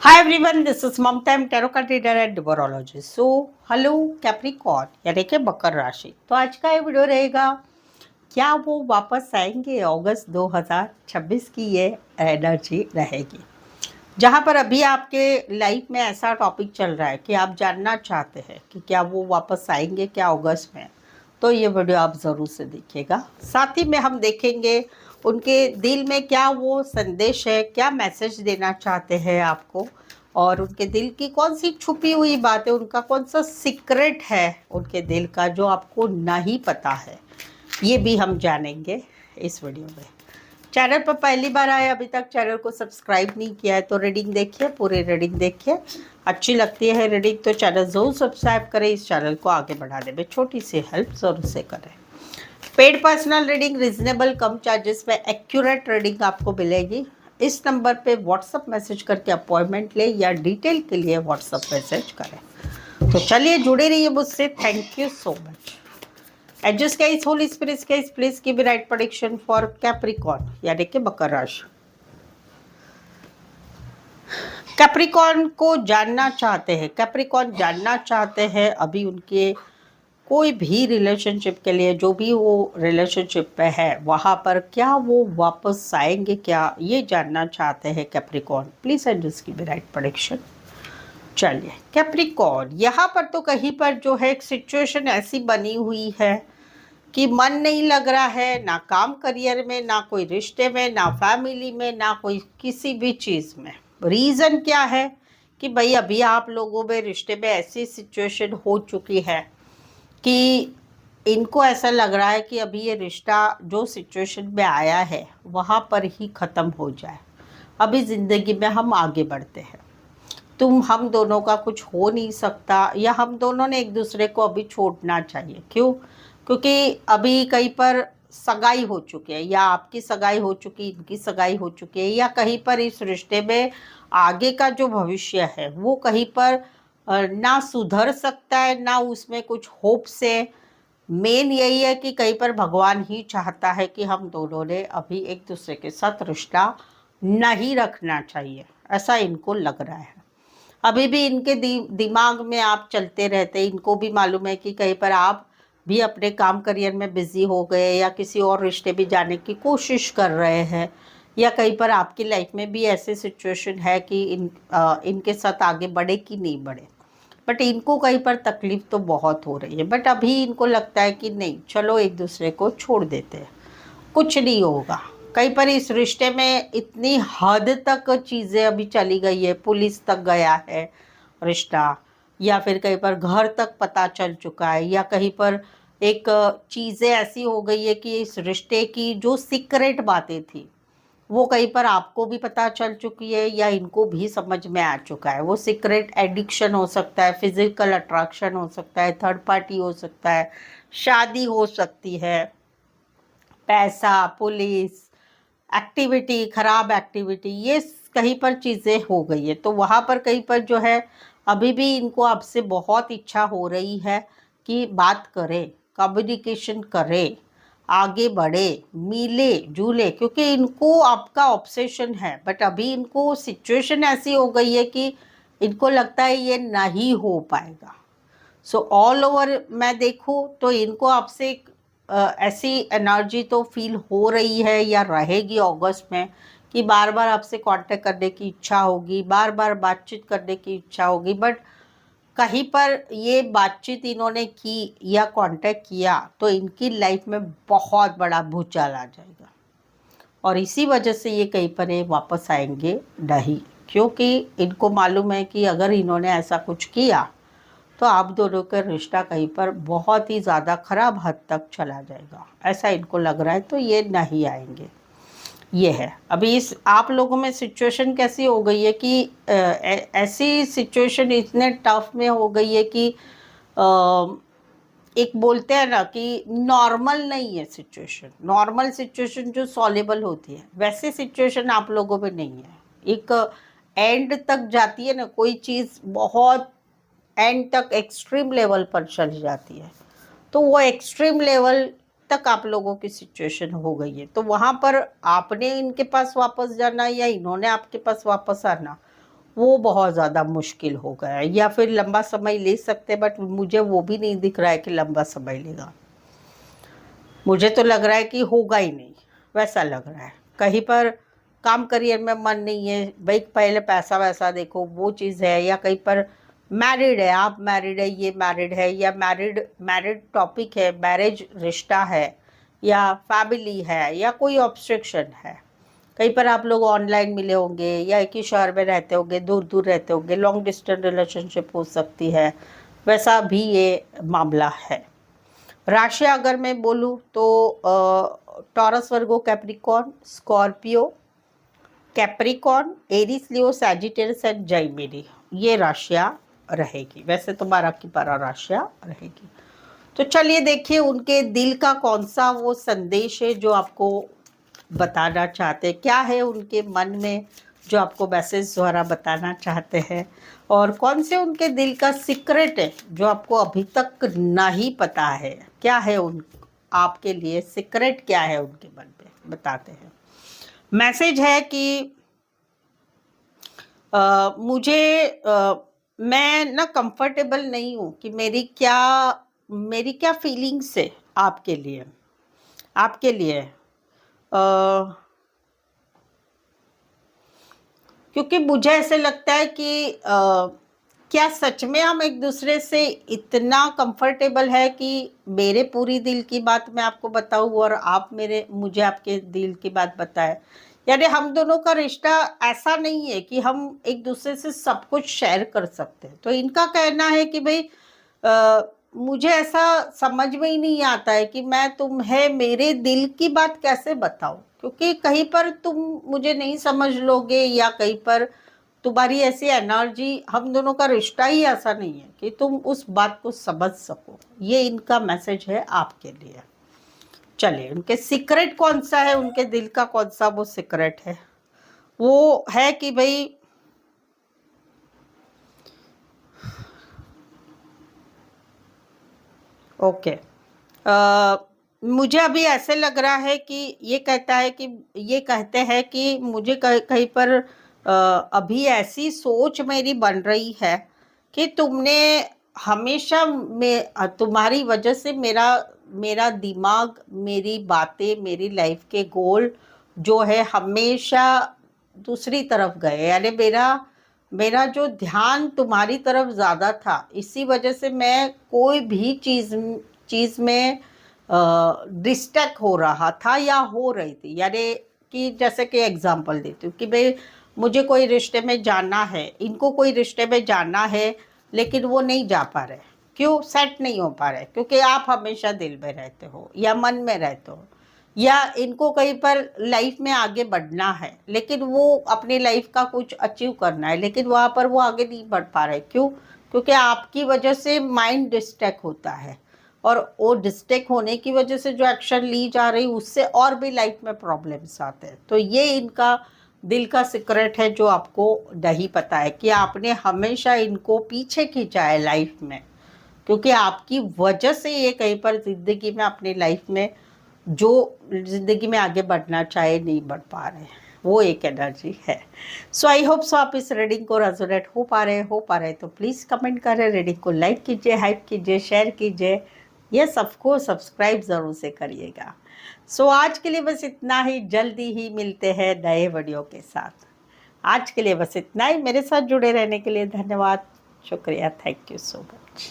Hi everyone, this is Mamta. I'm tarot card reader and numerologist. So, hello Capricorn यानी कि मकर राशि। तो आज का ये वीडियो रहेगा, क्या वो वापस आएंगे? अगस्त 2026 की ये एनर्जी रहेगी, जहाँ पर अभी आपके लाइफ में ऐसा टॉपिक चल रहा है कि आप जानना चाहते हैं कि क्या वो वापस आएंगे क्या अगस्त में। तो ये वीडियो आप ज़रूर से देखिएगा। साथ ही में हम देखेंगे उनके दिल में क्या वो संदेश है, क्या मैसेज देना चाहते हैं आपको, और उनके दिल की कौन सी छुपी हुई बात है, उनका कौन सा सीक्रेट है उनके दिल का जो आपको नहीं पता है, ये भी हम जानेंगे इस वीडियो में। चैनल पर पहली बार आए, अभी तक चैनल को सब्सक्राइब नहीं किया है तो रीडिंग देखिए, पूरी रीडिंग देखिए। अच्छी लगती है रीडिंग तो चैनल ज़रूर सब्सक्राइब करें, इस चैनल को आगे बढ़ाने में छोटी सी हेल्प ज़रूर से करें। पेड पर्सनल रीडिंग रिजनेबल कम चार्जेस में एक्यूरेट रीडिंग आपको मिलेगी। इस नंबर पे व्हाट्सअप मैसेज करके अपॉइंटमेंट ले या डिटेल के लिए व्हाट्सअप मैसेज करें। तो चलिए जुड़े रहिए मुझसे। Thank you so much. And just guys, Holy Spirit guys, please give me right prediction for Capricorn, यानी कि मकर राशि। कैप्रिकॉर्न को जानना चाहते हैं, कैप्रिकॉर्न जानना चाहते हैं अभी उनके कोई भी रिलेशनशिप के लिए, जो भी वो रिलेशनशिप पे है वहाँ पर क्या वो वापस आएंगे, क्या ये जानना चाहते हैं Capricorn. Please and just give me right prediction. चलिए कैप्रिकॉर्न, यहाँ पर तो कहीं पर जो है एक सिचुएशन ऐसी बनी हुई है कि मन नहीं लग रहा है, ना काम करियर में, ना कोई रिश्ते में, ना फैमिली में, ना कोई किसी भी चीज़ में। रीज़न क्या है कि भाई अभी आप लोगों में रिश्ते में ऐसी सिचुएशन हो चुकी है कि इनको ऐसा लग रहा है कि अभी ये रिश्ता जो सिचुएशन में आया है वहाँ पर ही ख़त्म हो जाए, अभी ज़िंदगी में हम आगे बढ़ते हैं, हम दोनों का कुछ हो नहीं सकता, या हम दोनों ने एक दूसरे को अभी छोड़ना चाहिए। क्यों? क्योंकि अभी कहीं पर सगाई हो चुकी है, या आपकी सगाई हो चुकी, इनकी सगाई हो चुकी है, या कहीं पर इस रिश्ते में आगे का जो भविष्य है वो कहीं पर ना सुधर सकता है, ना उसमें कुछ होप से। मेन यही है कि कहीं पर भगवान ही चाहता है कि हम दोनों ने अभी एक दूसरे के साथ रिश्ता नहीं रखना चाहिए, ऐसा इनको लग रहा है। अभी भी इनके दिमाग में आप चलते रहते, इनको भी मालूम है कि कहीं पर आप भी अपने काम करियर में बिजी हो गए, या किसी और रिश्ते भी जाने की कोशिश कर रहे हैं, या कहीं पर आपकी लाइफ में भी ऐसे सिचुएशन है कि इनके साथ आगे बढ़े कि नहीं बढ़े। बट इनको कहीं पर तकलीफ तो बहुत हो रही है, बट अभी इनको लगता है कि नहीं, चलो एक दूसरे को छोड़ देते हैं, कुछ नहीं होगा। कहीं पर इस रिश्ते में इतनी हद तक चीज़ें अभी चली गई है, पुलिस तक गया है रिश्ता, या फिर कहीं पर घर तक पता चल चुका है, या कहीं पर एक चीज़ें ऐसी हो गई है कि इस रिश्ते की जो सीक्रेट बातें थी वो कहीं पर आपको भी पता चल चुकी है, या इनको भी समझ में आ चुका है। वो सीक्रेट एडिक्शन हो सकता है, फिजिकल अट्रैक्शन हो सकता है, थर्ड पार्टी हो सकता है, शादी हो सकती है, पैसा, पुलिस, एक्टिविटी, खराब एक्टिविटी, ये कहीं पर चीज़ें हो गई है। तो वहाँ पर कहीं पर जो है अभी भी इनको आपसे बहुत इच्छा हो रही है कि बात करें, कम्युनिकेशन करें, आगे बढ़े, मिले जुले, क्योंकि इनको आपका ऑब्सेशन है। बट अभी इनको सिचुएशन ऐसी हो गई है कि इनको लगता है ये नहीं हो पाएगा। सो ऑल ओवर मैं देखूँ तो इनको आपसे एक ऐसी एनर्जी तो फील हो रही है या रहेगी अगस्त में, कि बार बार आपसे कांटेक्ट करने की इच्छा होगी, बार बार बातचीत करने की इच्छा होगी। बट कहीं पर ये बातचीत इन्होंने की या कांटेक्ट किया तो इनकी लाइफ में बहुत बड़ा भूचाल आ जाएगा, और इसी वजह से ये कहीं पर ये वापस आएंगे नहीं, क्योंकि इनको मालूम है कि अगर इन्होंने ऐसा कुछ किया तो आप दोनों का रिश्ता कहीं पर बहुत ही ज़्यादा खराब हद तक चला जाएगा, ऐसा इनको लग रहा है। तो ये नहीं आएंगे, ये है। अभी इस आप लोगों में सिचुएशन कैसी हो गई है कि ऐसी सिचुएशन इतने टफ में हो गई है कि एक बोलते हैं ना कि नॉर्मल नहीं है सिचुएशन। नॉर्मल सिचुएशन जो सॉल्वेबल होती है वैसे सिचुएशन आप लोगों में नहीं है। एक एंड तक जाती है ना कोई चीज़, बहुत एंड तक एक्सट्रीम लेवल पर चली जाती है, तो वो एक्सट्रीम लेवल तक आप लोगों की सिचुएशन हो गई है। तो वहाँ पर आपने इनके पास वापस जाना या इन्होंने आपके पास वापस आना, वो बहुत ज़्यादा मुश्किल हो गया है, या फिर लंबा समय ले सकते, बट मुझे वो भी नहीं दिख रहा है कि लंबा समय लेगा। मुझे तो लग रहा है कि होगा ही नहीं, वैसा लग रहा है। कहीं पर काम करियर में मन नहीं है भाई, पहले पैसा वैसा देखो, वो चीज़ है। या कहीं पर मैरिड है, आप मैरिड है, ये मैरिड है, या मैरिड मैरिड टॉपिक है, मैरिज रिश्ता है, या फैमिली है, या कोई ऑब्स्ट्रक्शन है। कहीं पर आप लोग ऑनलाइन मिले होंगे, या एक ही शहर में रहते होंगे, दूर दूर रहते होंगे, लॉन्ग डिस्टेंस रिलेशनशिप हो सकती है, वैसा भी ये मामला है। राशि अगर मैं बोलूँ तो taurus, Virgo, Capricorn, Scorpio, Capricorn, Aries, Leo, Sagittarius and Gemini, ये राशियाँ रहेगी। वैसे तो 12 की 12 राशियाँ रहेगी। तो चलिए देखिए उनके दिल का कौन सा वो संदेश है जो आपको बताना चाहते हैं, क्या है उनके मन में जो आपको मैसेज द्वारा बताना चाहते हैं, और कौन से उनके दिल का सीक्रेट है जो आपको अभी तक नहीं पता है। क्या है उन आपके लिए सीक्रेट, क्या है उनके मन में, बताते हैं। मैसेज है कि मैं ना कंफर्टेबल नहीं हूँ कि मेरी क्या फीलिंग्स है आपके लिए, क्योंकि मुझे ऐसे लगता है कि क्या सच में हम एक दूसरे से इतना कंफर्टेबल है कि मेरे पूरी दिल की बात मैं आपको बताऊं और आप मुझे आपके दिल की बात बताएं। यानी हम दोनों का रिश्ता ऐसा नहीं है कि हम एक दूसरे से सब कुछ शेयर कर सकते हैं। तो इनका कहना है कि भाई मुझे ऐसा समझ में ही नहीं आता है कि मैं तुम्हें मेरे दिल की बात कैसे बताऊं, क्योंकि कहीं पर तुम मुझे नहीं समझ लोगे, या कहीं पर तुम्हारी ऐसी एनर्जी, हम दोनों का रिश्ता ही ऐसा नहीं है कि तुम उस बात को समझ सको। ये इनका मैसेज है आपके लिए। चलिए उनके सीक्रेट कौन सा है, उनके दिल का कौन सा वो सीक्रेट है, वो है कि भाई ओके, मुझे अभी ऐसे लग रहा है कि ये कहते हैं कि मुझे कहीं पर अभी ऐसी सोच मेरी बन रही है कि तुमने हमेशा तुम्हारी वजह से मेरा दिमाग, मेरी बातें, मेरी लाइफ के गोल जो है हमेशा दूसरी तरफ गए। यानी मेरा जो ध्यान तुम्हारी तरफ ज़्यादा था, इसी वजह से मैं कोई भी चीज़ में डिस्ट्रैक्ट हो रहा था या हो रही थी। यानी कि जैसे कि एग्जांपल देती हूँ कि भाई मुझे कोई रिश्ते में जाना है, इनको कोई रिश्ते में जाना है, लेकिन वो नहीं जा पा रहे। क्यों? सेट नहीं हो पा रहे, क्योंकि आप हमेशा दिल में रहते हो या मन में रहते हो, या इनको कहीं पर लाइफ में आगे बढ़ना है, लेकिन वो अपनी लाइफ का कुछ अचीव करना है, लेकिन वहाँ पर वो आगे नहीं बढ़ पा रहे। क्यों? क्योंकि आपकी वजह से माइंड डिस्ट्रैक्ट होता है, और वो डिस्ट्रैक्ट होने की वजह से जो एक्शन ली जा रही उससे और भी लाइफ में प्रॉब्लम्स आते हैं। तो ये इनका दिल का सीक्रेट है जो आपको नहीं पता है, कि आपने हमेशा इनको पीछे खींचा है लाइफ में, क्योंकि आपकी वजह से ये कहीं पर ज़िंदगी में, अपनी लाइफ में जो ज़िंदगी में आगे बढ़ना चाहे नहीं बढ़ पा रहे, वो एक एनर्जी है। सो आई होप सो आप इस रीडिंग को रेजोनेट हो पा रहे तो प्लीज़ कमेंट करें, रीडिंग को लाइक कीजिए, हाइप कीजिए, शेयर कीजिए, ये सबको सब्सक्राइब ज़रूर से करिएगा। सो आज के लिए बस इतना ही, जल्दी ही मिलते हैं नए वीडियो के साथ। आज के लिए बस इतना ही। मेरे साथ जुड़े रहने के लिए धन्यवाद, शुक्रिया, थैंक यू सो मच।